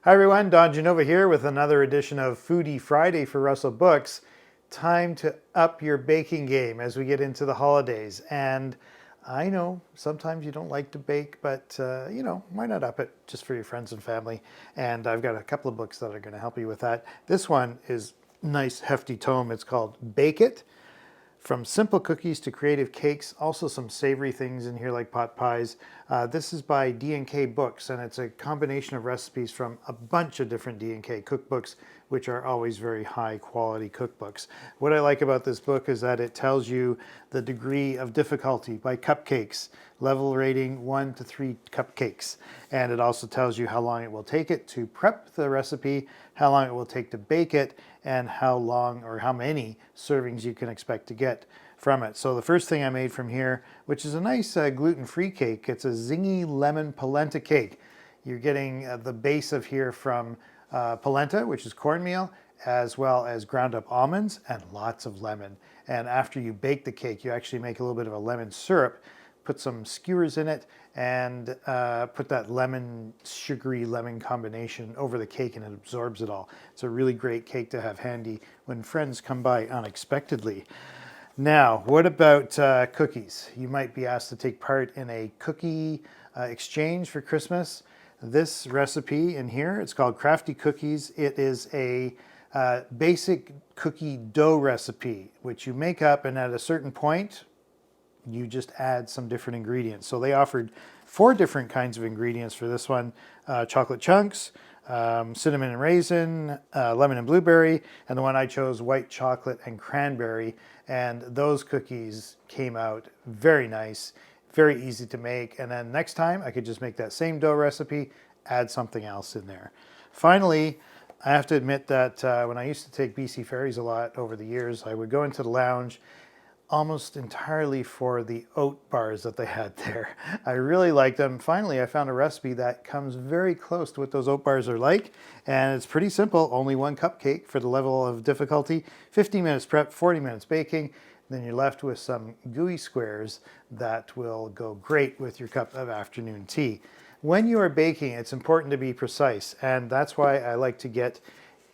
Hi everyone, Don Genova here with another edition of Foodie Friday for Russell Books. Time to up your baking game as we get into the holidays. And I know sometimes you don't like to bake, but why not up it just for your friends and family? And I've got a couple of books that are going to help you with that. This one is a nice hefty tome. It's called Bake It. From simple cookies to creative cakes, also some savory things in here like pot pies. This is by D&K Books, and it's a combination of recipes from a bunch of different D&K cookbooks, which are always very high quality cookbooks. What I like about this book is that it tells you the degree of difficulty by cupcakes, level rating 1 to 3 cupcakes. And it also tells you how long it will take it to prep the recipe, how long it will take to bake it, and how long or how many servings you can expect to get from it. So the first thing I made from here, which is a nice gluten-free cake, it's a zingy lemon polenta cake. You're getting the base of here from polenta, which is cornmeal, as well as ground up almonds and lots of lemon. And after you bake the cake, you actually make a little bit of a lemon syrup, put some skewers in it, and put that sugary lemon combination over the cake, and it absorbs it all. It's a really great cake to have handy when friends come by unexpectedly. Now, what about cookies? You might be asked to take part in a cookie exchange for Christmas. This recipe in here, it's called Crafty Cookies. It is a basic cookie dough recipe, which you make up, and at a certain point, you just add some different ingredients. So they offered 4 different kinds of ingredients for this one. Chocolate chunks, cinnamon and raisin, lemon and blueberry, and the one I chose, white chocolate and cranberry. And those cookies came out very nice, very easy to make. And then next time I could just make that same dough recipe, add something else in there. Finally, I have to admit that when I used to take BC ferries a lot over the years, I would go into the lounge almost entirely for the oat bars that they had there. I really liked them. Finally, I found a recipe that comes very close to what those oat bars are like, and it's pretty simple. Only 1 cupcake for the level of difficulty, 15 minutes prep, 40 minutes baking. Then you're left with some gooey squares that will go great with your cup of afternoon tea. When you are baking, it's important to be precise, and that's why I like to get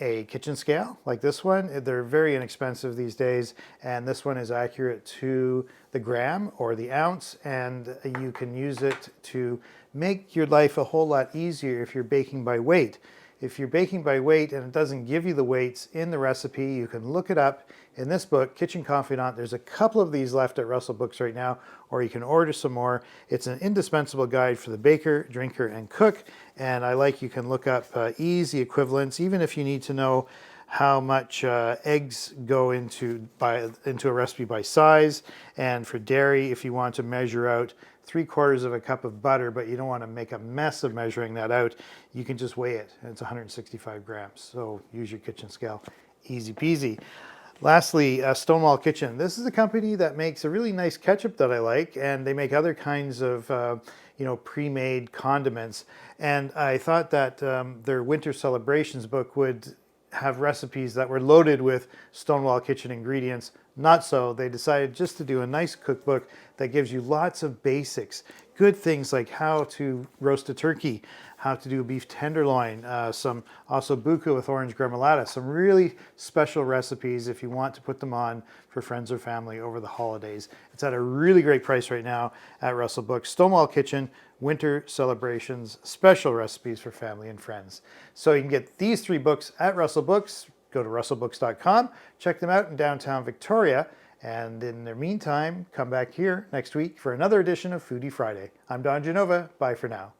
a kitchen scale like this one. They're very inexpensive these days, and this one is accurate to the gram or the ounce, and you can use it to make your life a whole lot easier if you're baking by weight. If you're baking by weight and it doesn't give you the weights in the recipe, you can look it up in this book, Kitchen Confidant. There's a couple of these left at Russell Books right now, or you can order some more. It's an indispensable guide for the baker, drinker, and cook. And you can look up easy equivalents, even if you need to know how much eggs go into a recipe by size. And for dairy, if you want to measure out 3/4 of a cup of butter, but you don't want to make a mess of measuring that out, you can just weigh it, and it's 165 grams. So use your kitchen scale, easy peasy. Lastly, StoneWall Kitchen. This is a company that makes a really nice ketchup that I like, and they make other kinds of pre-made condiments. And I thought that their Winter Celebrations book would have recipes that were loaded with StoneWall Kitchen ingredients. Not so. They decided just to do a nice cookbook that gives you lots of basics. Good things like how to roast a turkey, how to do a beef tenderloin, some osso buco with orange gremolata, some really special recipes if you want to put them on for friends or family over the holidays. It's at a really great price right now at Russell Books. StoneWall Kitchen Winter Celebrations, special recipes for family and friends. So you can get these 3 books at Russell Books. Go to russellbooks.com, check them out in downtown Victoria, and in the meantime, come back here next week for another edition of Foodie Friday. I'm Don Genova. Bye for now.